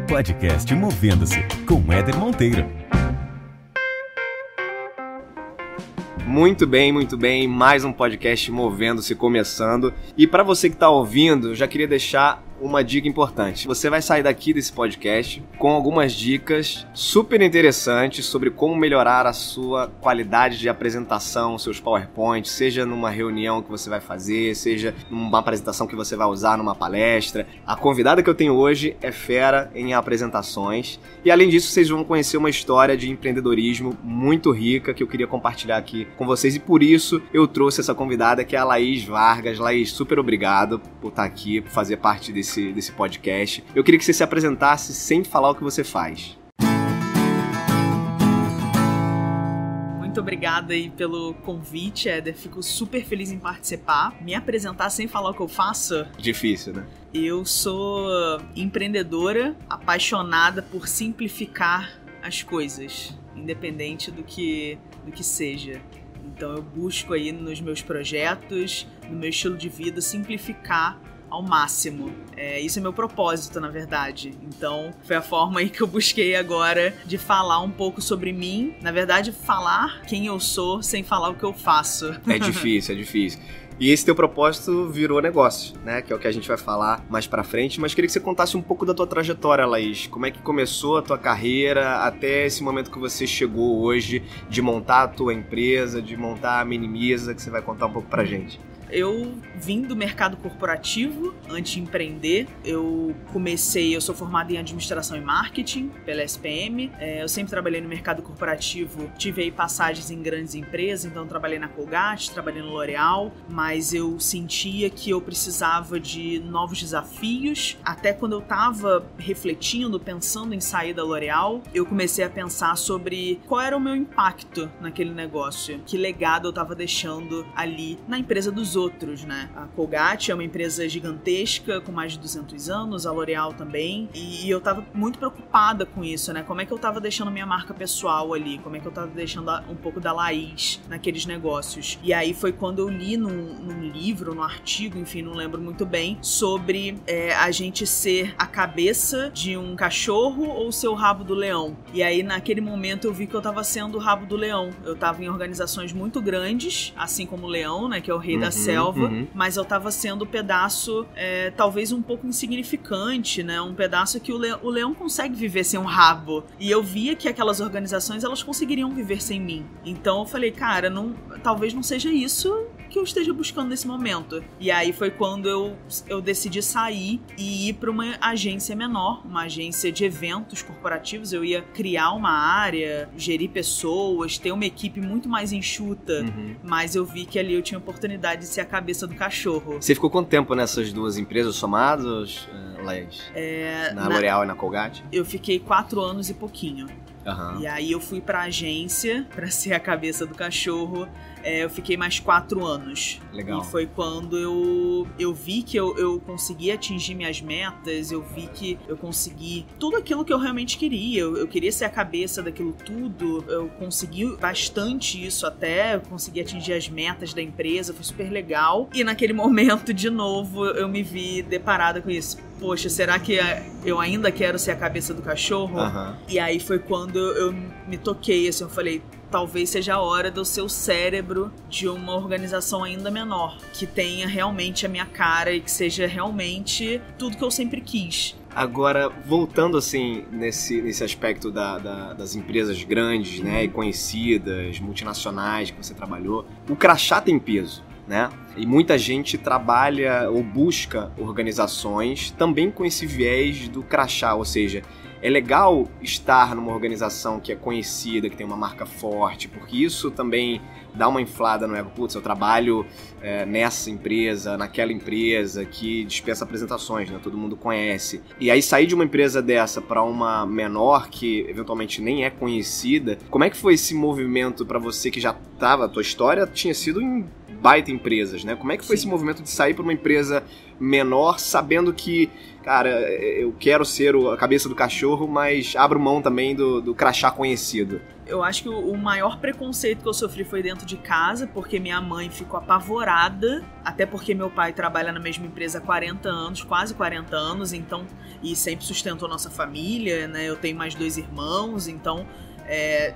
Podcast Movendo-se, com Éder Monteiro. Muito bem, mais um podcast Movendo-se começando. E para você que está ouvindo, eu já queria deixar uma dica importante. Você vai sair daqui desse podcast com algumas dicas super interessantes sobre como melhorar a sua qualidade de apresentação, seus PowerPoints, seja numa reunião que você vai fazer, seja numa apresentação que você vai usar numa palestra. A convidada que eu tenho hoje é fera em apresentações e, além disso, vocês vão conhecer uma história de empreendedorismo muito rica que eu queria compartilhar aqui com vocês, e por isso eu trouxe essa convidada, que é a Laís Vargas. Laís, super obrigado por estar aqui, por fazer parte desse podcast. Eu queria que você se apresentasse sem falar o que você faz. Muito obrigada aí pelo convite, Éder. Fico super feliz em participar. Me apresentar sem falar o que eu faço? Difícil, né? Eu sou empreendedora, apaixonada por simplificar as coisas, independente do que seja. Então eu busco aí nos meus projetos, no meu estilo de vida, simplificar ao máximo. Isso é meu propósito, na verdade. Então, foi a forma aí que eu busquei agora de falar um pouco sobre mim. Na verdade, falar quem eu sou sem falar o que eu faço. É difícil. E esse teu propósito virou negócio, né? Que é o que a gente vai falar mais pra frente. Mas queria que você contasse um pouco da tua trajetória, Laís. Como é que começou a tua carreira até esse momento que você chegou hoje de montar a tua empresa, de montar a Minimiza, que você vai contar um pouco pra gente. Eu vim do mercado corporativo antes de empreender. Eu sou formada em administração e marketing pela SPM. Eu sempre trabalhei no mercado corporativo, tive aí passagens em grandes empresas, então trabalhei na Colgate, trabalhei no L'Oréal, mas eu sentia que eu precisava de novos desafios. Até quando eu estava refletindo, pensando em sair da L'Oréal, eu comecei a pensar sobre qual era o meu impacto naquele negócio, que legado eu estava deixando ali na empresa dos outros, né? A Colgate é uma empresa gigantesca, com mais de 200 anos, a L'Oréal também, e eu tava muito preocupada com isso, né? Como é que eu tava deixando minha marca pessoal ali? Como é que eu tava deixando um pouco da Laís naqueles negócios? E aí foi quando eu li num livro, num artigo, enfim, não lembro muito bem, sobre a gente ser a cabeça de um cachorro ou ser o rabo do leão. E aí, naquele momento, eu vi que eu tava sendo o rabo do leão. Eu tava em organizações muito grandes, assim como o leão, né? Que é o rei da selva, mas eu tava sendo o pedaço talvez um pouco insignificante, né? Um pedaço que o leão consegue viver sem um rabo. E eu via que aquelas organizações, elas conseguiriam viver sem mim. Então eu falei, cara, talvez não seja isso que eu esteja buscando nesse momento. E aí foi quando eu decidi sair e ir para uma agência menor, uma agência de eventos corporativos. Eu ia criar uma área, gerir pessoas, ter uma equipe muito mais enxuta, mas eu vi que ali eu tinha oportunidade de ser a cabeça do cachorro. Você ficou quanto tempo nessas duas empresas somadas, Laís? Na L'Oréal e na Colgate? Eu fiquei 4 anos e pouquinho. Uhum. E aí eu fui pra agência pra ser a cabeça do cachorro. Eu fiquei mais 4 anos. Legal. E foi quando eu vi que eu consegui atingir minhas metas, eu vi que eu consegui tudo aquilo que eu realmente queria. Eu queria ser a cabeça daquilo tudo, eu consegui bastante isso até, eu consegui atingir as metas da empresa, foi super legal. E naquele momento, de novo, eu me vi deparada com isso. Poxa, será que eu ainda quero ser a cabeça do cachorro? Uhum. E aí foi quando eu me toquei, assim, eu falei, talvez seja a hora de eu ser o cérebro de uma organização ainda menor, que tenha realmente a minha cara e que seja realmente tudo que eu sempre quis. Agora, voltando assim nesse aspecto das empresas grandes, né, e conhecidas, multinacionais que você trabalhou, o crachá tem peso, né? E muita gente trabalha ou busca organizações também com esse viés do crachá, ou seja, é legal estar numa organização que é conhecida, que tem uma marca forte, porque isso também dá uma inflada no ego. Putz, eu trabalho nessa empresa, naquela empresa que dispensa apresentações, né? Todo mundo conhece. E aí sair de uma empresa dessa para uma menor que eventualmente nem é conhecida, como é que foi esse movimento para você que já estava, a tua história tinha sido em baita empresas, né? Como é que foi esse movimento de sair para uma empresa menor, sabendo que, cara, eu quero ser a cabeça do cachorro, mas abro mão também do crachá conhecido? Eu acho que o maior preconceito que eu sofri foi dentro de casa, porque minha mãe ficou apavorada, até porque meu pai trabalha na mesma empresa há 40 anos, quase 40 anos, então, e sempre sustentou nossa família, né? Eu tenho mais 2 irmãos, então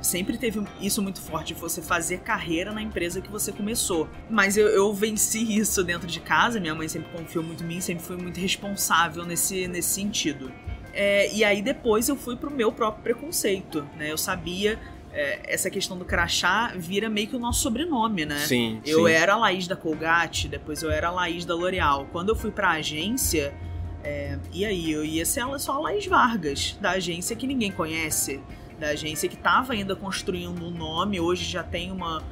sempre teve isso muito forte, de você fazer carreira na empresa que você começou. Mas eu venci isso dentro de casa, minha mãe sempre confiou muito em mim, sempre foi muito responsável nesse sentido. E aí depois eu fui pro meu próprio preconceito, né? Eu sabia, essa questão do crachá vira meio que o nosso sobrenome, né? Sim, eu era a Laís da Colgate, depois eu era a Laís da L'Oréal. Quando eu fui pra agência, e aí eu ia ser só a Laís Vargas, da agência que ninguém conhece, da agência que estava ainda construindo um nome, hoje já tem uma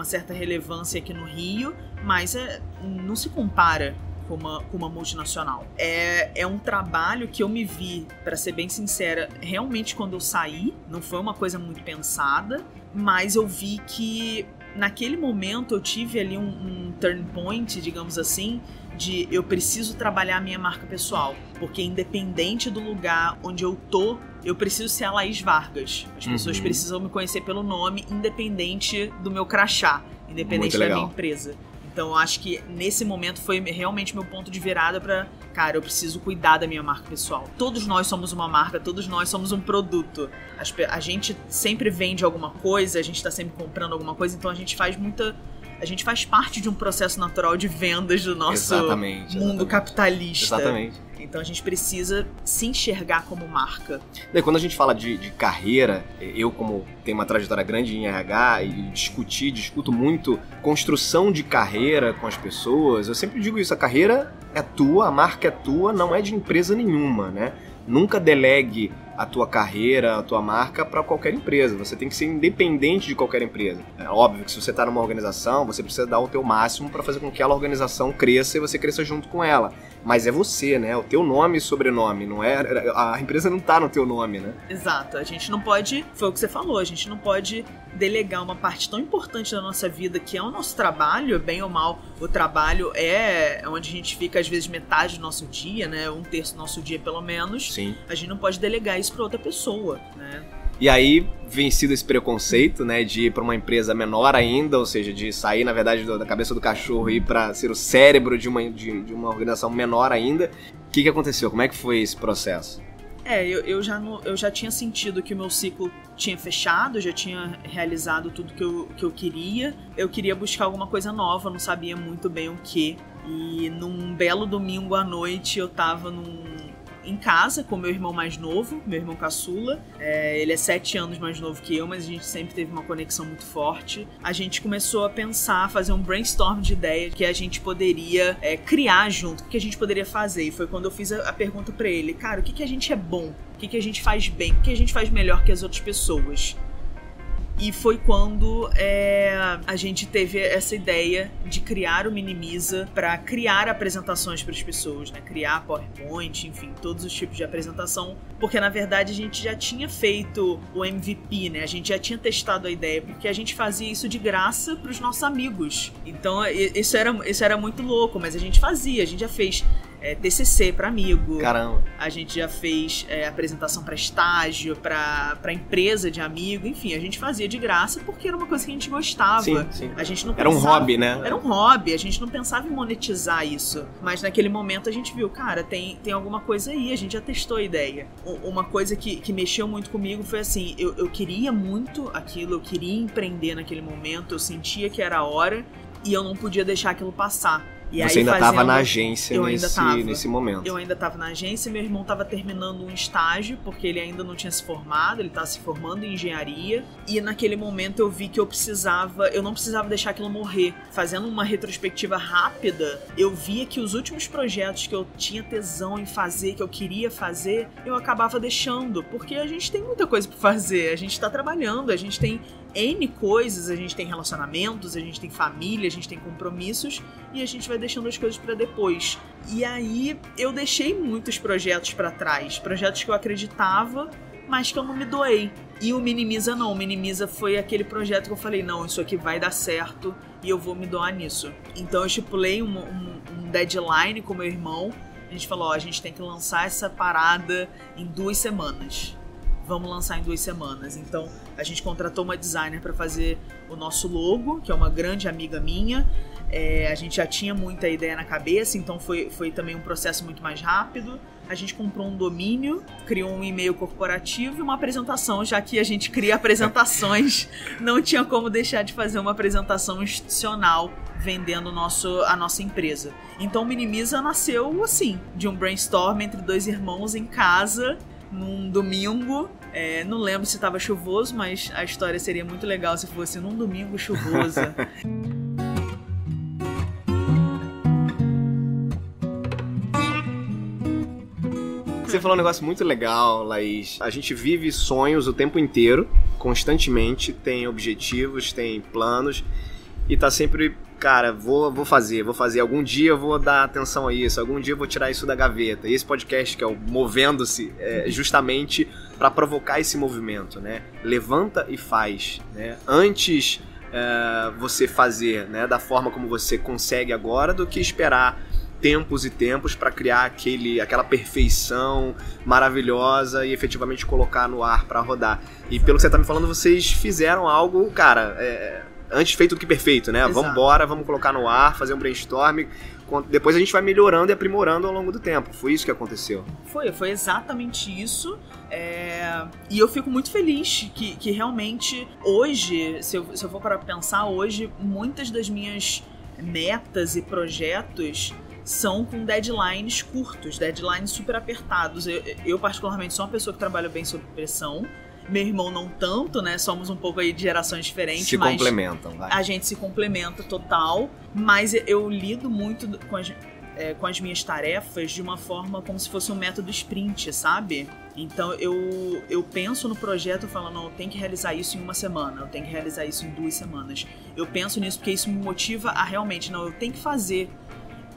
certa relevância aqui no Rio, mas não se compara com uma multinacional. É um trabalho que eu me vi, para ser bem sincera, realmente quando eu saí, não foi uma coisa muito pensada, mas eu vi que naquele momento eu tive ali um turn point, digamos assim, de eu preciso trabalhar a minha marca pessoal, porque independente do lugar onde eu tô, eu preciso ser a Laís Vargas. As pessoas precisam me conhecer pelo nome, independente do meu crachá, independente da minha empresa. Então eu acho que nesse momento foi realmente meu ponto de virada pra, cara, eu preciso cuidar da minha marca pessoal. Todos nós somos uma marca, todos nós somos um produto. A gente sempre vende alguma coisa, a gente tá sempre comprando alguma coisa, então a gente faz parte de um processo natural de vendas do nosso mundo capitalista. Exatamente. Então a gente precisa se enxergar como marca. E quando a gente fala de carreira, eu como tenho uma trajetória grande em RH e discuto muito construção de carreira com as pessoas, eu sempre digo isso, a carreira é tua, a marca é tua, não é de empresa nenhuma, né? Nunca delegue a tua carreira, a tua marca para qualquer empresa. Você tem que ser independente de qualquer empresa. É óbvio que se você está numa organização, você precisa dar o teu máximo para fazer com que aquela organização cresça e você cresça junto com ela. Mas é você, né? O teu nome e sobrenome, não é? A empresa não tá no teu nome, né? Exato. A gente não pode, foi o que você falou, a gente não pode delegar uma parte tão importante da nossa vida, que é o nosso trabalho, bem ou mal. O trabalho é onde a gente fica, às vezes, metade do nosso dia, né? 1/3 do nosso dia, pelo menos. Sim. A gente não pode delegar isso para outra pessoa, né? E aí, vencido esse preconceito, né, de ir para uma empresa menor ainda, ou seja, de sair, na verdade, da cabeça do cachorro e ir para ser o cérebro de uma organização menor ainda, o que aconteceu? Como é que foi esse processo? Eu já tinha sentido que o meu ciclo tinha fechado, eu já tinha realizado tudo que eu queria. Eu queria buscar alguma coisa nova, não sabia muito bem o que. E num belo domingo à noite eu tava em casa com meu irmão mais novo, meu irmão caçula. Ele é 7 anos mais novo que eu, mas a gente sempre teve uma conexão muito forte. A gente começou a pensar, fazer um brainstorm de ideias que a gente poderia criar junto, o que a gente poderia fazer. E foi quando eu fiz a pergunta pra ele, cara, o que a gente é bom? O que a gente faz bem? O que a gente faz melhor que as outras pessoas? E foi quando a gente teve essa ideia de criar o Minimiza para criar apresentações para as pessoas, né? Criar PowerPoint, enfim, todos os tipos de apresentação. Porque, na verdade, a gente já tinha feito o MVP, né? A gente já tinha testado a ideia, porque a gente fazia isso de graça para os nossos amigos. Então, isso era muito louco, mas a gente já fez TCC para amigo. Caramba. A gente já fez apresentação para estágio, para empresa de amigo, enfim, a gente fazia de graça porque era uma coisa que a gente gostava. Sim. A gente não era um hobby, né? Era um hobby, a gente não pensava em monetizar isso. Mas naquele momento a gente viu, cara, tem alguma coisa aí, a gente já testou a ideia. Uma coisa que mexeu muito comigo foi assim, eu queria muito aquilo, eu queria empreender naquele momento, eu sentia que era a hora e eu não podia deixar aquilo passar. E você aí, ainda estava na agência nesse momento. Eu ainda estava na agência, meu irmão estava terminando um estágio, porque ele ainda não tinha se formado, ele estava se formando em engenharia. E naquele momento eu vi que eu não precisava deixar aquilo morrer. Fazendo uma retrospectiva rápida, eu via que os últimos projetos que eu tinha tesão em fazer, que eu queria fazer, eu acabava deixando. Porque a gente tem muita coisa para fazer, a gente está trabalhando, a gente tem N coisas, a gente tem relacionamentos, a gente tem família, a gente tem compromissos e a gente vai deixando as coisas pra depois. E aí eu deixei muitos projetos pra trás, projetos que eu acreditava, mas que eu não me doei. E o Minimiza não, o Minimiza foi aquele projeto que eu falei, não, isso aqui vai dar certo e eu vou me doar nisso. Então eu estipulei um deadline com meu irmão, a gente falou, a gente tem que lançar essa parada em 2 semanas. Vamos lançar em 2 semanas. Então, A gente contratou uma designer para fazer o nosso logo, que é uma grande amiga minha. A gente já tinha muita ideia na cabeça, então foi também um processo muito mais rápido. A gente comprou um domínio, criou um e-mail corporativo e uma apresentação, já que a gente cria apresentações, não tinha como deixar de fazer uma apresentação institucional vendendo a nossa empresa. Então Minimiza nasceu assim, de um brainstorm entre dois irmãos em casa, num domingo. Não lembro se estava chuvoso, mas a história seria muito legal se fosse num domingo chuvoso. Você falou um negócio muito legal, Laís. A gente vive sonhos o tempo inteiro, constantemente, tem objetivos, tem planos, e tá sempre, cara, vou fazer. Algum dia eu vou dar atenção a isso, algum dia eu vou tirar isso da gaveta. E esse podcast, que é o Movendo-se, é justamente para provocar esse movimento, né? Levanta e faz, né? Antes você fazer, né, da forma como você consegue agora, do que esperar tempos e tempos para criar aquela perfeição maravilhosa e efetivamente colocar no ar para rodar. E pelo que você tá me falando, vocês fizeram algo, cara, antes feito do que perfeito, né? Vamos embora, vamos colocar no ar, fazer um brainstorm. Depois a gente vai melhorando e aprimorando ao longo do tempo. Foi isso que aconteceu? Foi exatamente isso. E eu fico muito feliz que realmente hoje, se eu for para pensar hoje, muitas das minhas metas e projetos são com deadlines curtos, deadlines super apertados. Eu particularmente sou uma pessoa que trabalha bem sob pressão. Meu irmão não tanto, né? Somos um pouco aí de gerações diferentes. Se complementam, vai. A gente se complementa total, mas eu lido muito com as minhas tarefas de uma forma como se fosse um método sprint, sabe? Então eu penso no projeto e falo, não, eu tenho que realizar isso em 1 semana, eu tenho que realizar isso em 2 semanas. Eu penso nisso porque isso me motiva a realmente, não, eu tenho que fazer.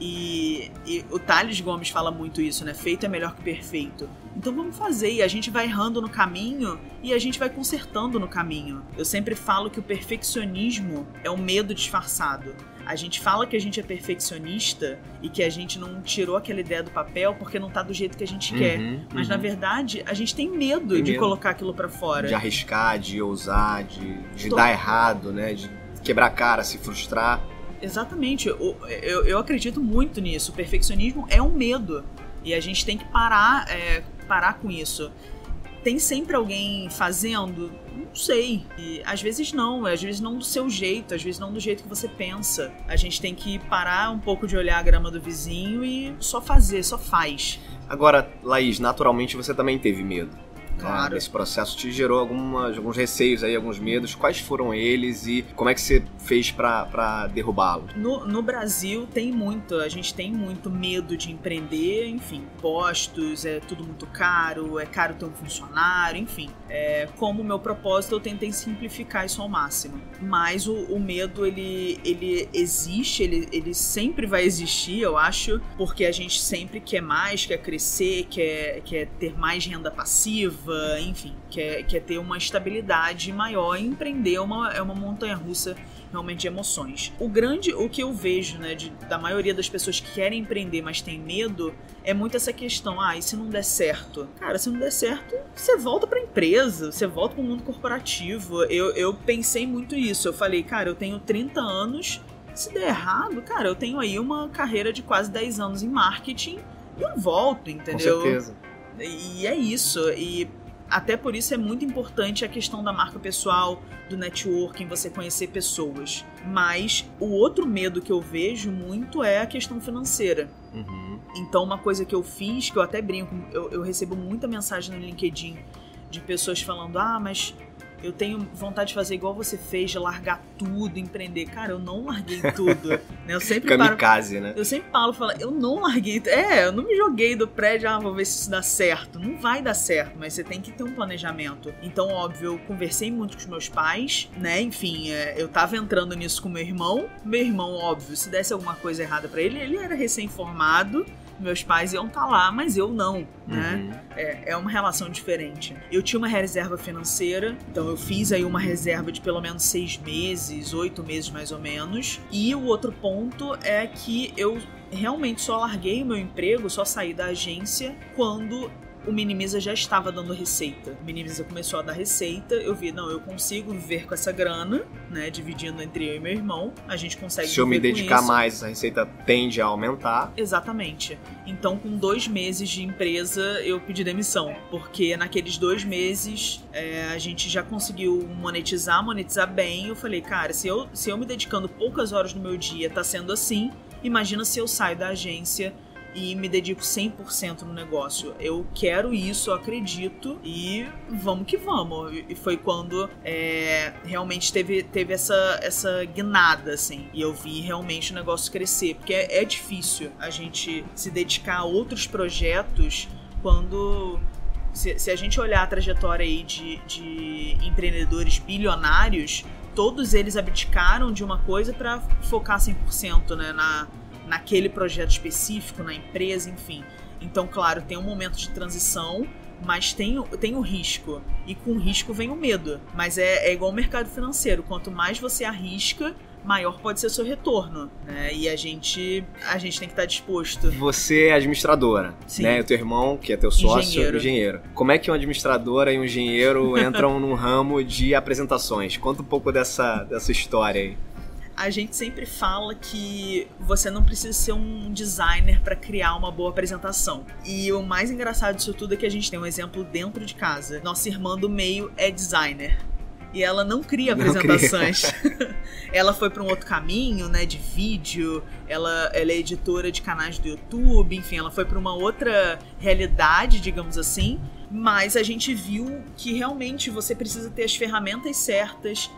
E o Thales Gomes fala muito isso, né? Feito é melhor que perfeito. Então vamos fazer, e a gente vai errando no caminho e a gente vai consertando no caminho. Eu sempre falo que o perfeccionismo é um medo disfarçado. A gente fala que a gente é perfeccionista e que a gente não tirou aquela ideia do papel porque não tá do jeito que a gente quer. Mas na verdade, a gente tem medo de colocar aquilo pra fora. De arriscar, de ousar, de dar errado, né? De quebrar a cara, se frustrar. Exatamente, eu acredito muito nisso. O perfeccionismo é um medo e a gente tem que parar com isso. Tem sempre alguém fazendo? Não sei. E às vezes não do seu jeito, às vezes não do jeito que você pensa. A gente tem que parar um pouco de olhar a grama do vizinho e só fazer, só faz. Agora, Laís, naturalmente você também teve medo. Claro. Esse processo te gerou alguns receios aí, alguns medos. Quais foram eles e como é que você fez pra derrubá-los? No Brasil a gente tem muito medo de empreender, enfim, impostos, é tudo muito caro, é caro ter um funcionário, enfim. Como o meu propósito, eu tentei simplificar isso ao máximo. Mas o medo, ele existe, ele sempre vai existir, eu acho, porque a gente sempre quer mais, quer crescer, quer ter mais renda passiva, enfim, quer ter uma estabilidade maior. E empreender é uma montanha-russa realmente de emoções. O que eu vejo, né, da maioria das pessoas que querem empreender, mas tem medo, é muito essa questão, e se não der certo? Cara, se não der certo, você volta pra empresa, você volta pro mundo corporativo. Eu pensei muito isso, eu falei, cara, eu tenho 30 anos, se der errado, cara, eu tenho aí uma carreira de quase 10 anos em marketing e eu volto, entendeu? Com certeza. E é isso, e até por isso é muito importante a questão da marca pessoal, do networking, você conhecer pessoas. Mas o outro medo que eu vejo muito é a questão financeira. Então uma coisa que eu fiz, que eu até brinco, eu recebo muita mensagem no LinkedIn de pessoas falando, mas eu tenho vontade de fazer igual você fez, de largar tudo, empreender. Cara, eu não larguei tudo. Né? Eu sempre kamikaze, né? Eu sempre falo, eu não larguei. Eu não me joguei do prédio, vou ver se isso dá certo. Não vai dar certo, mas você tem que ter um planejamento. Então, óbvio, eu conversei muito com os meus pais, né? Enfim, eu tava entrando nisso com meu irmão. Meu irmão, óbvio, se desse alguma coisa errada pra ele era recém-formado. Meus pais iam estar lá, mas eu não, né? É uma relação diferente. Eu tinha uma reserva financeira, então eu fiz aí uma reserva de pelo menos 6 meses, 8 meses mais ou menos. E o outro ponto é que eu realmente só larguei o meu emprego, só saí da agência quando o Minimiza já estava dando receita. O Minimiza começou a dar receita, eu vi, não, eu consigo viver com essa grana, né, dividindo entre eu e meu irmão, a gente consegue viver com isso. Se eu me dedicar mais, a receita tende a aumentar. Exatamente. Então, com 2 meses de empresa, eu pedi demissão, porque naqueles 2 meses a gente já conseguiu monetizar bem. Eu falei, cara, se eu me dedicando poucas horas no meu dia tá sendo assim, imagina se eu saio da agência e me dedico 100% no negócio. Eu quero isso, eu acredito e vamos que vamos. E foi quando realmente teve essa guinada, assim. E eu vi realmente o negócio crescer. Porque é difícil a gente se dedicar a outros projetos quando... Se a gente olhar a trajetória aí de empreendedores bilionários, todos eles abdicaram de uma coisa para focar 100%, né, naquele projeto específico, na empresa, enfim. Então, claro, tem um momento de transição, mas tem o risco. E com o risco vem o medo. Mas é igual ao mercado financeiro. Quanto mais você arrisca, maior pode ser o seu retorno, né? E a gente tem que estar disposto. Você é administradora, sim, né? O teu irmão, que é teu sócio, engenheiro. Como é que uma administradora e um engenheiro entram num ramo de apresentações? Conta um pouco dessa história aí. A gente sempre fala que você não precisa ser um designer para criar uma boa apresentação. E o mais engraçado disso tudo é que a gente tem um exemplo dentro de casa. Nossa irmã do meio é designer. E ela não cria apresentações. Ela foi para um outro caminho, né, de vídeo. Ela é editora de canais do YouTube. Enfim, ela foi para uma outra realidade, digamos assim. Mas a gente viu que realmente você precisa ter as ferramentas certas,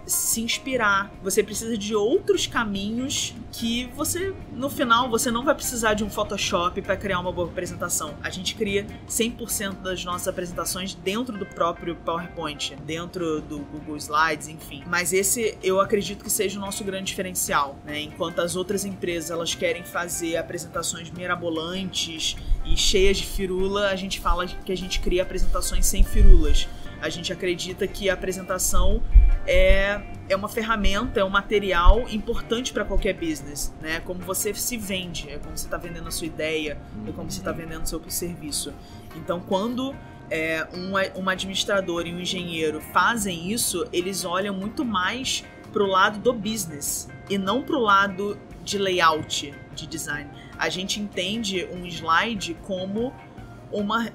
se inspirar. Você precisa de outros caminhos que você, no final, você não vai precisar de um Photoshop para criar uma boa apresentação. A gente cria 100% das nossas apresentações dentro do próprio PowerPoint, dentro do Google Slides, enfim. Mas esse, eu acredito que seja o nosso grande diferencial, né? Enquanto as outras empresas, elas querem fazer apresentações mirabolantes e cheias de firula, a gente fala que a gente cria apresentações sem firulas. A gente acredita que a apresentação é uma ferramenta, é um material importante para qualquer business, né? Como você se vende, é como você está vendendo a sua ideia, é como você está vendendo o seu serviço. Então, quando um administrador e um engenheiro fazem isso, eles olham muito mais pro lado do business e não pro lado de layout, de design. A gente entende um slide como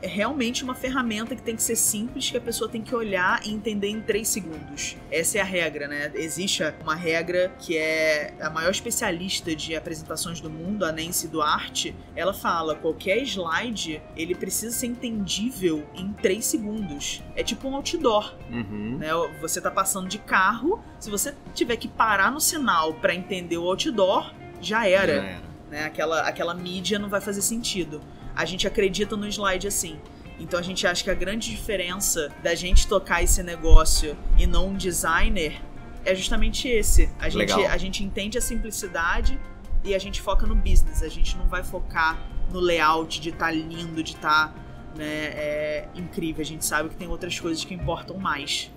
realmente uma ferramenta que tem que ser simples, que a pessoa tem que olhar e entender em 3 segundos. Essa é a regra, né? Existe uma regra que é a maior especialista de apresentações do mundo, a Nancy Duarte. Ela fala, qualquer slide, ele precisa ser entendível em 3 segundos. É tipo um outdoor, né? Você tá passando de carro, se você tiver que parar no sinal para entender o outdoor, já era. Né? Aquela mídia não vai fazer sentido. A gente acredita no slide assim. Então a gente acha que a grande diferença da gente tocar esse negócio e não um designer é justamente esse. A gente entende a simplicidade e a gente foca no business. A gente não vai focar no layout de estar lindo, de estar, né, incrível. A gente sabe que tem outras coisas que importam mais.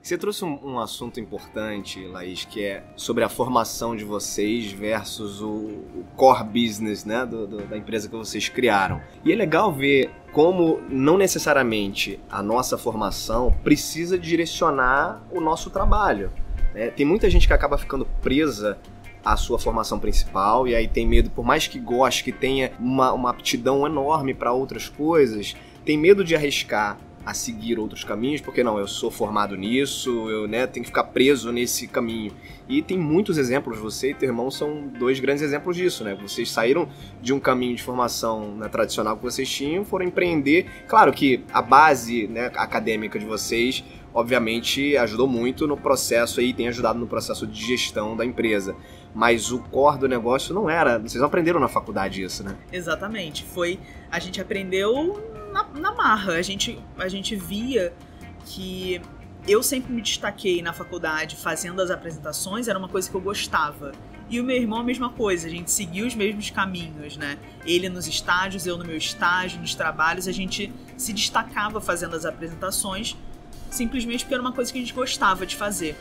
Você trouxe um assunto importante, Laís, que é sobre a formação de vocês versus o core business, né, da empresa que vocês criaram. E é legal ver como não necessariamente a nossa formação precisa direcionar o nosso trabalho, né? Tem muita gente que acaba ficando presa à sua formação principal e aí tem medo, por mais que goste, que tenha uma aptidão enorme para outras coisas, tem medo de arriscar a seguir outros caminhos, porque não, eu sou formado nisso, eu, né, tenho que ficar preso nesse caminho. E tem muitos exemplos, você e teu irmão são 2 grandes exemplos disso, né? Vocês saíram de um caminho de formação, né, tradicional que vocês tinham, foram empreender. Claro que a base, né, acadêmica de vocês, obviamente, ajudou muito no processo aí, tem ajudado no processo de gestão da empresa. Mas o core do negócio não era, vocês não aprenderam na faculdade isso, né? Exatamente, a gente aprendeu na marra. A gente via que eu sempre me destaquei na faculdade fazendo as apresentações, era uma coisa que eu gostava. E o meu irmão a mesma coisa, a gente seguiu os mesmos caminhos, né? Ele nos estágios, eu no meu estágio, nos trabalhos, a gente se destacava fazendo as apresentações, simplesmente porque era uma coisa que a gente gostava de fazer.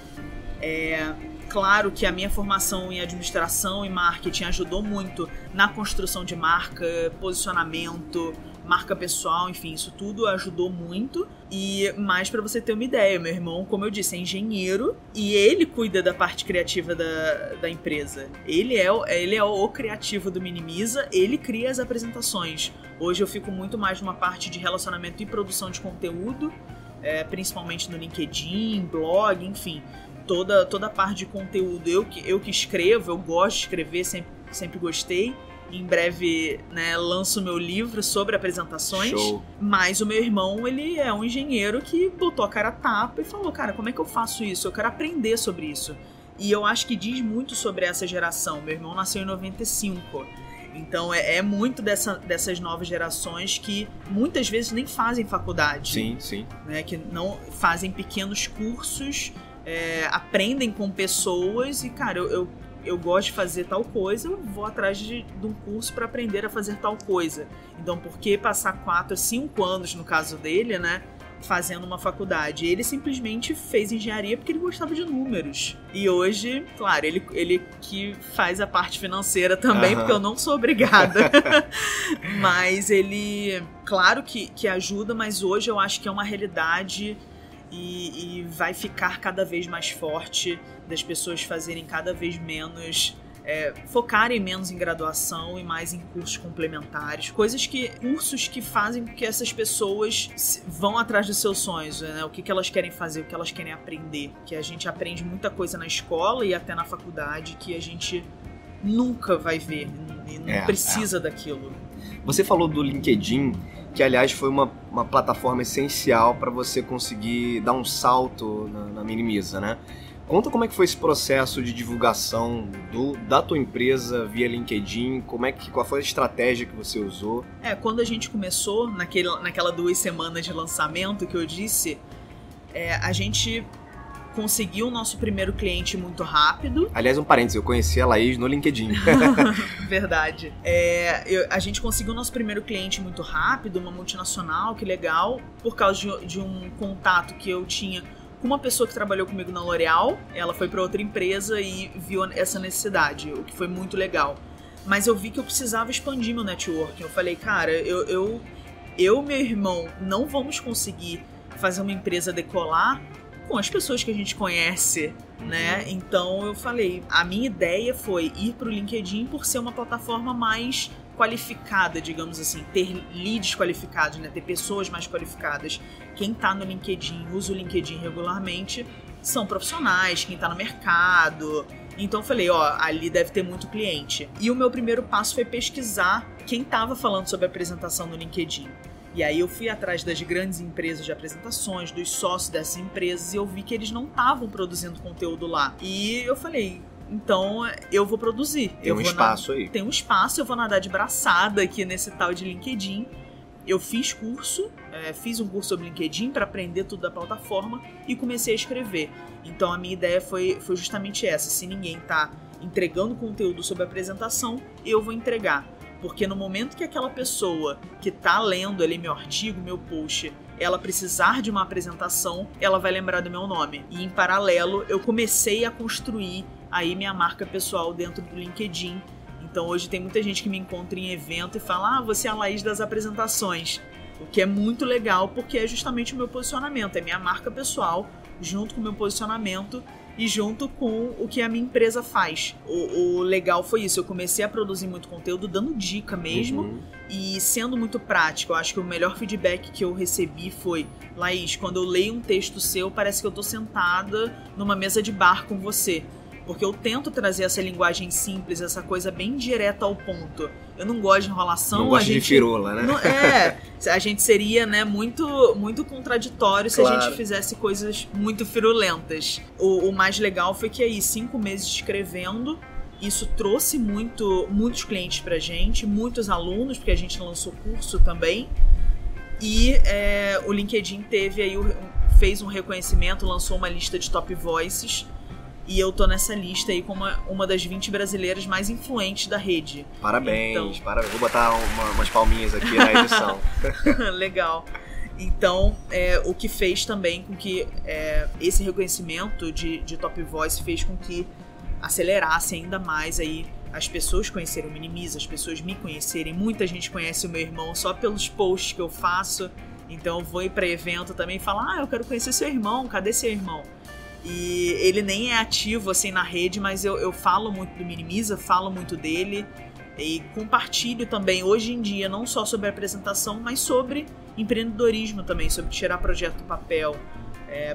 Claro que a minha formação em administração e marketing ajudou muito na construção de marca, posicionamento, marca pessoal, enfim, isso tudo ajudou muito. E mais pra você ter uma ideia, meu irmão, como eu disse, é engenheiro e ele cuida da parte criativa da empresa. Ele é o criativo do Minimiza, ele cria as apresentações. Hoje eu fico muito mais numa parte de relacionamento e produção de conteúdo, principalmente no LinkedIn, blog, enfim. Toda a parte de conteúdo eu que escrevo, eu gosto de escrever, sempre gostei. Em breve, né, lanço meu livro sobre apresentações. Show. Mas o meu irmão, ele é um engenheiro que botou a cara a tapa e falou, cara, como é que eu faço isso? Eu quero aprender sobre isso. E eu acho que diz muito sobre essa geração. Meu irmão nasceu em 95. Então é muito dessas novas gerações que muitas vezes nem fazem faculdade. Sim, sim. Né, que não fazem pequenos cursos, aprendem com pessoas e, cara, eu gosto de fazer tal coisa, eu vou atrás de um curso para aprender a fazer tal coisa. Então, por que passar 4 a 5 anos, no caso dele, né, fazendo uma faculdade? Ele simplesmente fez engenharia porque ele gostava de números. E hoje, claro, ele que faz a parte financeira também, porque eu não sou obrigada. Mas ele, claro que ajuda, mas hoje eu acho que é uma realidade e vai ficar cada vez mais forte das pessoas fazerem cada vez menos, focarem menos em graduação e mais em cursos complementares, cursos que fazem com que essas pessoas vão atrás dos seus sonhos, né? O que elas querem fazer, o que elas querem aprender, que a gente aprende muita coisa na escola e até na faculdade que a gente nunca vai ver e não precisa daquilo. Você falou do LinkedIn, que aliás foi uma plataforma essencial para você conseguir dar um salto na Minimiza, né? Conta como é que foi esse processo de divulgação da tua empresa via LinkedIn, qual foi a estratégia que você usou? Quando a gente começou, naquela 2 semanas de lançamento que eu disse, a gente conseguiu o nosso primeiro cliente muito rápido. Aliás, um parênteses, eu conheci a Laís no LinkedIn. Verdade. A gente conseguiu o nosso primeiro cliente muito rápido, uma multinacional, que legal, por causa de um contato que eu tinha com uma pessoa que trabalhou comigo na L'Oréal. Ela foi para outra empresa e viu essa necessidade, o que foi muito legal. Mas eu vi que eu precisava expandir meu networking. Eu falei, cara, eu e meu irmão não vamos conseguir fazer uma empresa decolar com as pessoas que a gente conhece, né? Então eu falei, a minha ideia foi ir pro LinkedIn por ser uma plataforma mais qualificada, digamos assim, ter leads qualificados, né? Ter pessoas mais qualificadas. Quem tá no LinkedIn, usa o LinkedIn regularmente, são profissionais, quem tá no mercado. Então eu falei, ali deve ter muito cliente. E o meu primeiro passo foi pesquisar quem tava falando sobre apresentação no LinkedIn. E aí eu fui atrás das grandes empresas de apresentações, dos sócios dessas empresas, e eu vi que eles não estavam produzindo conteúdo lá. E eu falei, então eu vou produzir. Tem um espaço aí. Tem um espaço, eu vou nadar de braçada aqui nesse tal de LinkedIn. Eu fiz um curso sobre LinkedIn para aprender tudo da plataforma e comecei a escrever. Então a minha ideia foi justamente essa. Se ninguém tá entregando conteúdo sobre apresentação, eu vou entregar. Porque no momento que aquela pessoa que tá lendo ali meu artigo, meu post, ela precisar de uma apresentação, ela vai lembrar do meu nome. E em paralelo, eu comecei a construir aí minha marca pessoal dentro do LinkedIn. Então hoje tem muita gente que me encontra em evento e fala, você é a Laís das apresentações. O que é muito legal, porque é justamente o meu posicionamento, é minha marca pessoal, junto com o meu posicionamento e junto com o que a minha empresa faz. O legal foi isso, eu comecei a produzir muito conteúdo, dando dica mesmo, e sendo muito prático. Eu acho que o melhor feedback que eu recebi foi, Laís, quando eu leio um texto seu, parece que eu tô sentada numa mesa de bar com você. Porque eu tento trazer essa linguagem simples, essa coisa bem direta ao ponto. Eu não gosto de enrolação. Não gosto de firula, né? A gente seria, né, muito, muito contraditório se a gente fizesse coisas muito firulentas. O mais legal foi que aí, 5 meses escrevendo, isso trouxe muitos clientes pra gente, muitos alunos, porque a gente lançou curso também. E o LinkedIn fez um reconhecimento, lançou uma lista de top voices. E eu tô nessa lista aí como uma das 20 brasileiras mais influentes da rede. Parabéns, parabéns. Vou botar umas palminhas aqui na edição. Legal. Então, o que fez também com que esse reconhecimento de Top Voice fez com que acelerasse ainda mais aí as pessoas conhecerem o Minimiza, as pessoas me conhecerem. Muita gente conhece o meu irmão só pelos posts que eu faço. Então eu vou ir pra evento também e falar, eu quero conhecer seu irmão, cadê seu irmão? E ele nem é ativo assim na rede, mas eu falo muito do Minimiza, falo muito dele e compartilho também hoje em dia, não só sobre a apresentação, mas sobre empreendedorismo também, sobre tirar projeto do papel,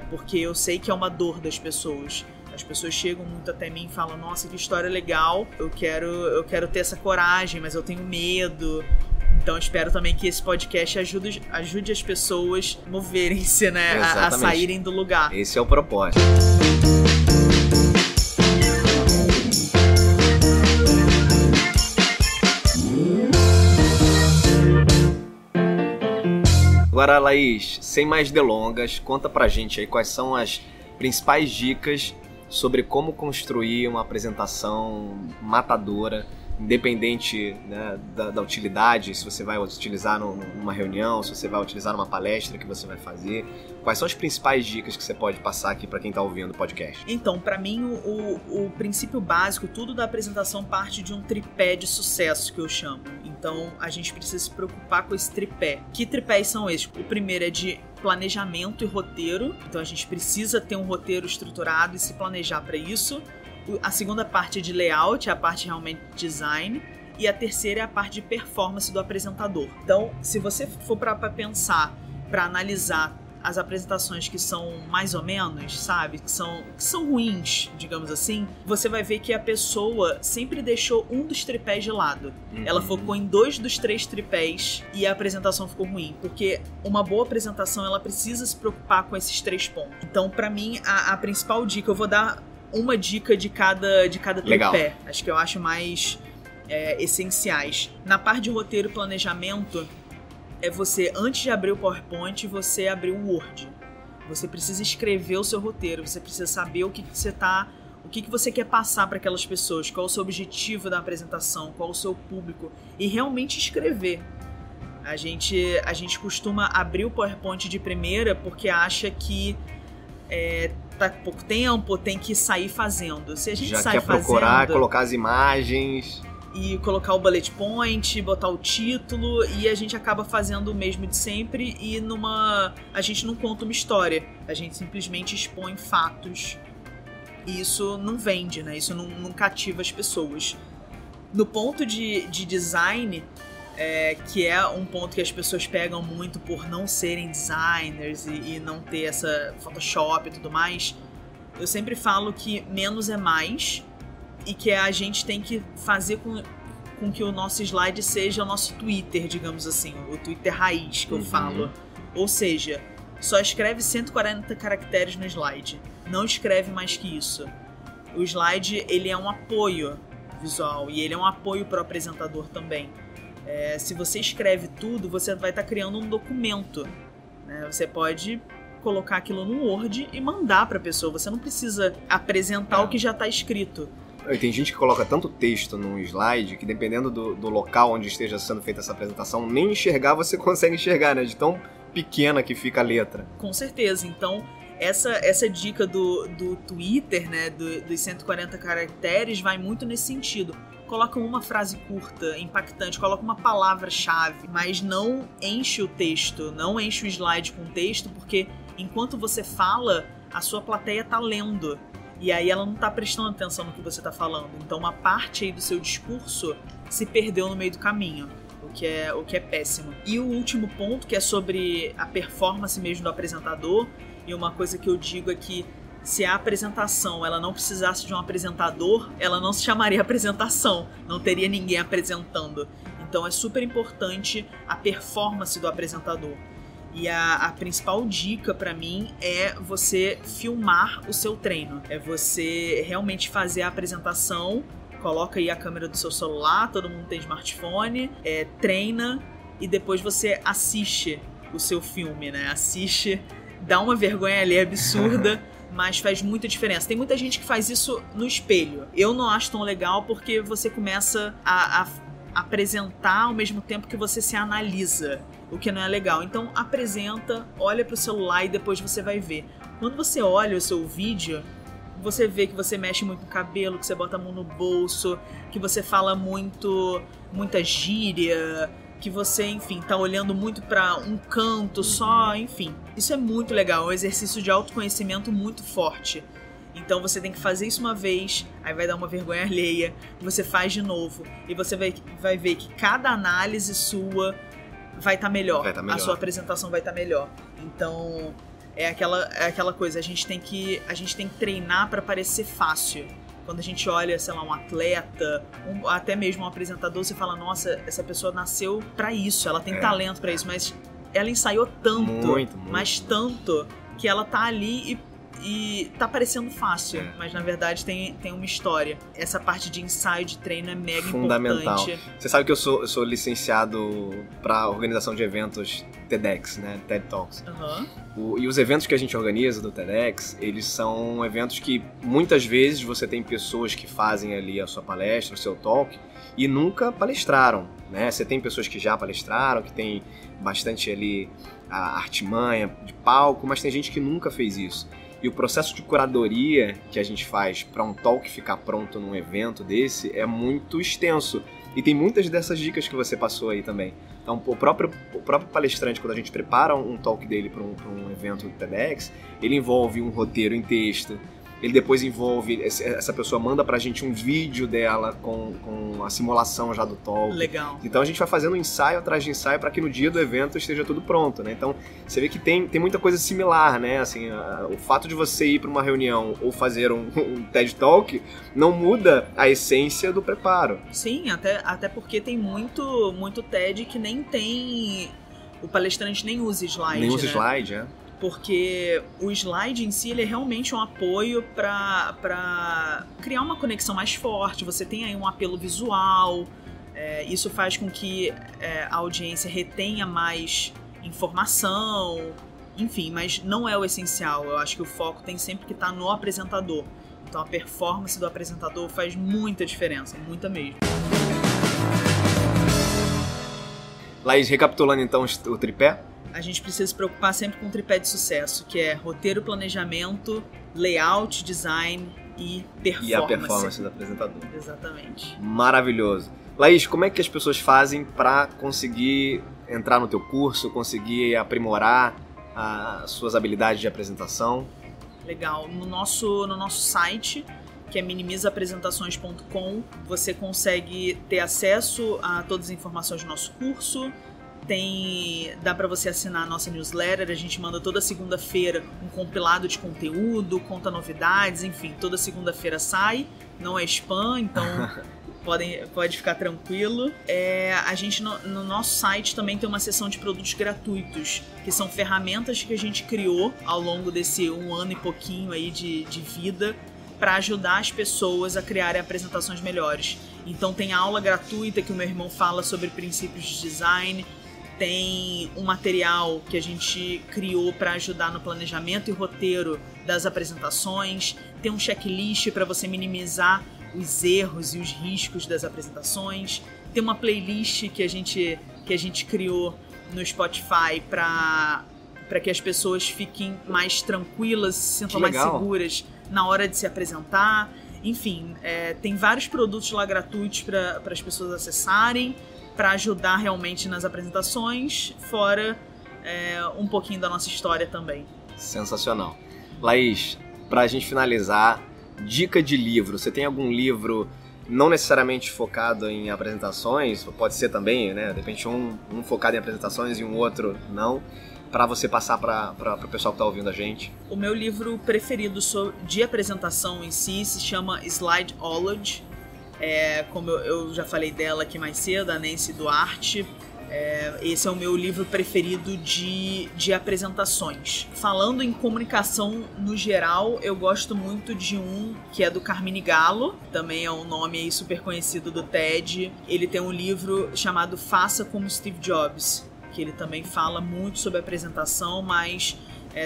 porque eu sei que é uma dor das pessoas. As pessoas chegam muito até mim e falam, nossa, que história legal, eu quero ter essa coragem, mas eu tenho medo. Então espero também que esse podcast ajude as pessoas a moverem-se, né, a saírem do lugar. Esse é o propósito. Agora, Laís, sem mais delongas, conta pra gente aí quais são as principais dicas sobre como construir uma apresentação matadora, independente, né, da utilidade, se você vai utilizar numa reunião, se você vai utilizar numa palestra que você vai fazer. Quais são as principais dicas que você pode passar aqui para quem está ouvindo o podcast? Então, para mim, o princípio básico, tudo da apresentação parte de um tripé de sucesso, que eu chamo. Então, a gente precisa se preocupar com esse tripé. Que tripés são esses? O primeiro é de planejamento e roteiro. Então, a gente precisa ter um roteiro estruturado e se planejar para isso. A segunda parte é de layout, é a parte realmente de design. E a terceira é a parte de performance do apresentador. Então, se você for para pensar, para analisar as apresentações que são mais ou menos, sabe? Que são ruins, digamos assim, você vai ver que a pessoa sempre deixou um dos tripés de lado. Ela focou em 2 dos 3 tripés e a apresentação ficou ruim. Porque uma boa apresentação, ela precisa se preocupar com esses 3 pontos. Então, pra mim, a principal dica, eu vou dar uma dica de cada tripé. Legal. Acho que eu acho mais essenciais. Na parte de roteiro e planejamento, você, antes de abrir o PowerPoint, você abrir o Word. Você precisa escrever o seu roteiro, você precisa saber o que você quer passar para aquelas pessoas, qual é o seu objetivo da apresentação, qual é o seu público, e realmente escrever. A gente costuma abrir o PowerPoint de primeira porque acha que tá com pouco tempo, tem que sair fazendo. Se a gente já quer procurar, colocar as imagens e colocar o bullet point, botar o título, e a gente acaba fazendo o mesmo de sempre e a gente não conta uma história, a gente simplesmente expõe fatos e isso não vende, né? Isso não cativa as pessoas. No ponto de design, que é um ponto que as pessoas pegam muito por não serem designers e não ter essa Photoshop e tudo mais, eu sempre falo que menos é mais, e que a gente tem que fazer com que o nosso slide seja o nosso Twitter, digamos assim, o Twitter raiz que eu falo. Ou seja, só escreve 140 caracteres no slide, não escreve mais que isso. O slide, ele é um apoio visual e ele é um apoio para o apresentador também. Se você escreve tudo, você vai estar criando um documento, né? Você pode colocar aquilo no Word e mandar para a pessoa, você não precisa apresentar o que já está escrito. E tem gente que coloca tanto texto num slide que, dependendo do local onde esteja sendo feita essa apresentação, nem enxergar você consegue enxergar, né? De tão pequena que fica a letra. Com certeza. Então, essa dica do Twitter, né? Dos 140 caracteres, vai muito nesse sentido. Coloca uma frase curta, impactante, coloca uma palavra-chave, mas não enche o texto, não enche o slide com texto, porque enquanto você fala, a sua plateia tá lendo. E aí ela não tá prestando atenção no que você tá falando. Então uma parte aí do seu discurso se perdeu no meio do caminho, o que é péssimo. E o último ponto, que é sobre a performance mesmo do apresentador, e uma coisa que eu digo é que se a apresentação ela não precisasse de um apresentador, ela não se chamaria apresentação, não teria ninguém apresentando. Então é super importante a performance do apresentador. E a principal dica pra mim é você filmar o seu treino. É você realmente fazer a apresentação, coloca aí a câmera do seu celular, todo mundo tem smartphone, treina e depois você assiste o seu filme, né? Assiste, dá uma vergonha ali absurda, mas faz muita diferença. Tem muita gente que faz isso no espelho. Eu não acho tão legal porque você começa a apresentar ao mesmo tempo que você se analisa. o que não é legal. Então apresenta, olha pro celular e depois você vai ver. Quando você olha o seu vídeo, você vê que você mexe muito no cabelo, que você bota a mão no bolso, que você fala muita gíria, que você, enfim, tá olhando muito pra um canto só, enfim. Isso é muito legal, é um exercício de autoconhecimento muito forte. Então você tem que fazer isso uma vez, aí vai dar uma vergonha alheia, você faz de novo, e você vai ver que cada análise sua vai estar melhor, a sua apresentação vai estar melhor. Então é aquela coisa, a gente tem que treinar para parecer fácil. Quando a gente olha, sei lá, um atleta, até mesmo um apresentador, você fala, nossa, essa pessoa nasceu para isso, ela tem talento para isso, mas ela ensaiou tanto, mas tanto, que ela tá ali e tá parecendo fácil, mas na verdade tem uma história. Essa parte de ensaio, de treino é mega fundamental. Importante. Você sabe que eu sou licenciado para organização de eventos TEDx, né? TED Talks. E os eventos que a gente organiza do TEDx, eles são eventos que muitas vezes você tem pessoas que fazem ali a sua palestra, o seu talk, e nunca palestraram, né? Você tem pessoas que já palestraram, que tem bastante ali a artimanha de palco, mas tem gente que nunca fez isso. E o processo de curadoria que a gente faz para um talk ficar pronto num evento desse é muito extenso. E tem muitas dessas dicas que você passou aí também. Então, o próprio palestrante, quando a gente prepara um talk dele para um evento do TEDx, ele envolve um roteiro em texto. Ele depois envolve, essa pessoa manda pra gente um vídeo dela com a simulação já do talk. Legal. Então a gente vai fazendo ensaio atrás de ensaio para que no dia do evento esteja tudo pronto, né? Então você vê que tem muita coisa similar, né? Assim, o fato de você ir para uma reunião ou fazer um TED Talk não muda a essência do preparo. Sim, até porque tem muito TED que nem tem... O palestrante nem usa slide, Nem usa né? slide, Porque o slide em si, ele é realmente um apoio para criar uma conexão mais forte. Você tem aí um apelo visual, isso faz com que a audiência retenha mais informação, enfim, mas não é o essencial. Eu acho que o foco tem sempre que estar no apresentador. Então a performance do apresentador faz muita diferença, muita mesmo. Laís, recapitulando então o tripé. A gente precisa se preocupar sempre com o tripé de sucesso, que é roteiro, planejamento, layout, design e performance. E a performance do apresentador. Exatamente. Maravilhoso. Laís, como é que as pessoas fazem para conseguir entrar no teu curso, conseguir aprimorar as suas habilidades de apresentação? Legal. No nosso site, que é minimizaapresentações.com, você consegue ter acesso a todas as informações do nosso curso. Dá para você assinar a nossa newsletter, a gente manda toda segunda-feira um compilado de conteúdo, conta novidades, enfim, toda segunda-feira sai, não é spam, então pode ficar tranquilo. A gente no nosso site também tem uma seção de produtos gratuitos, que são ferramentas que a gente criou ao longo desse 1 ano e pouquinho aí de vida, para ajudar as pessoas a criarem apresentações melhores. Então tem aula gratuita que o meu irmão fala sobre princípios de design, tem um material que a gente criou para ajudar no planejamento e roteiro das apresentações, tem um checklist para você minimizar os erros e os riscos das apresentações, tem uma playlist que a gente criou no Spotify para que as pessoas fiquem mais tranquilas, se sintam mais seguras na hora de se apresentar. Enfim, tem vários produtos lá gratuitos para as pessoas acessarem, para ajudar realmente nas apresentações, fora um pouquinho da nossa história também. Sensacional. Laís, pra gente finalizar, dica de livro. Você tem algum livro não necessariamente focado em apresentações, pode ser também, né? De repente um focado em apresentações e um outro não, para você passar para o pessoal que está ouvindo a gente? O meu livro preferido de apresentação em si se chama Slideology. Como eu já falei dela aqui mais cedo, a Nancy Duarte. Esse é o meu livro preferido de apresentações. Falando em comunicação no geral, eu gosto muito de um que é do Carmine Gallo, também é um nome aí super conhecido do TED. Ele tem um livro chamado Faça como Steve Jobs, que ele também fala muito sobre apresentação, mas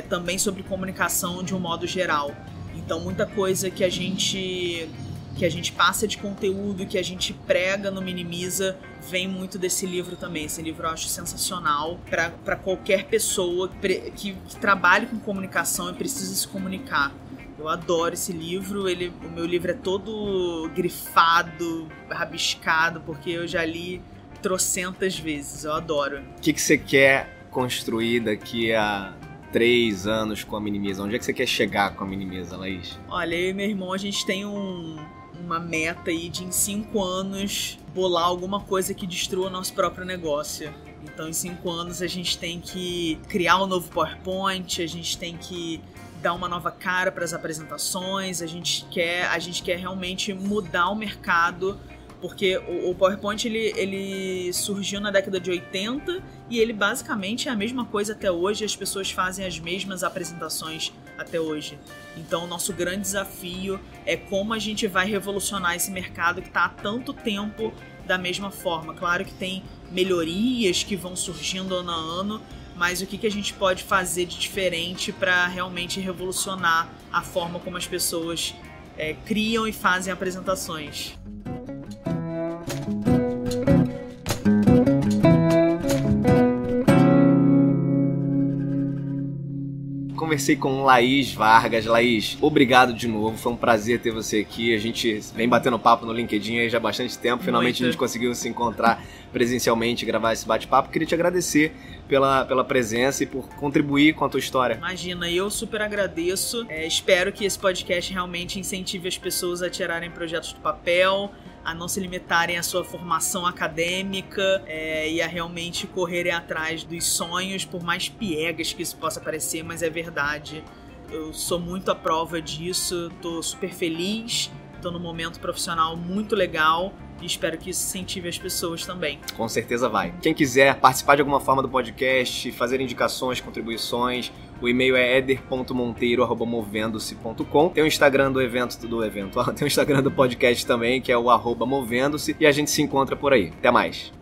também sobre comunicação de um modo geral. Então muita coisa que a gente que a gente passa de conteúdo, que a gente prega no Minimiza, vem muito desse livro também. Esse livro eu acho sensacional para qualquer pessoa que trabalhe com comunicação e precisa se comunicar. Eu adoro esse livro, o meu livro é todo grifado, rabiscado, porque eu já li trocentas vezes, eu adoro. O que você quer construir daqui a 3 anos com a Minimiza? Onde é que você quer chegar com a Minimiza, Laís? Olha, eu e meu irmão, a gente tem uma meta aí de em 5 anos bolar alguma coisa que destrua o nosso próprio negócio. Então em 5 anos a gente tem que criar um novo PowerPoint, a gente tem que dar uma nova cara para as apresentações, a gente quer realmente mudar o mercado, porque o PowerPoint ele surgiu na década de 80 e ele basicamente é a mesma coisa até hoje, as pessoas fazem as mesmas apresentações até hoje. Então o nosso grande desafio é como a gente vai revolucionar esse mercado que está há tanto tempo da mesma forma. Claro que tem melhorias que vão surgindo ano a ano, mas o que a gente pode fazer de diferente para realmente revolucionar a forma como as pessoas criam e fazem apresentações. Conversei com Laís Vargas. Laís, obrigado de novo, foi um prazer ter você aqui. A gente vem batendo papo no LinkedIn aí já há bastante tempo. Finalmente a gente conseguiu se encontrar presencialmente e gravar esse bate-papo. Queria te agradecer pela presença e por contribuir com a tua história. Imagina, eu super agradeço. Espero que esse podcast realmente incentive as pessoas a tirarem projetos do papel, a não se limitarem à sua formação acadêmica e a realmente correrem atrás dos sonhos, por mais piegas que isso possa parecer, mas é verdade. Eu sou muito à prova disso, tô super feliz, tô num momento profissional muito legal e espero que isso incentive as pessoas também. Com certeza vai. Quem quiser participar de alguma forma do podcast, fazer indicações, contribuições, o e-mail é eder.monteiro@movendo-se.com. Tem o Instagram tem o Instagram do podcast também, que é o @movendo-se, e a gente se encontra por aí. Até mais.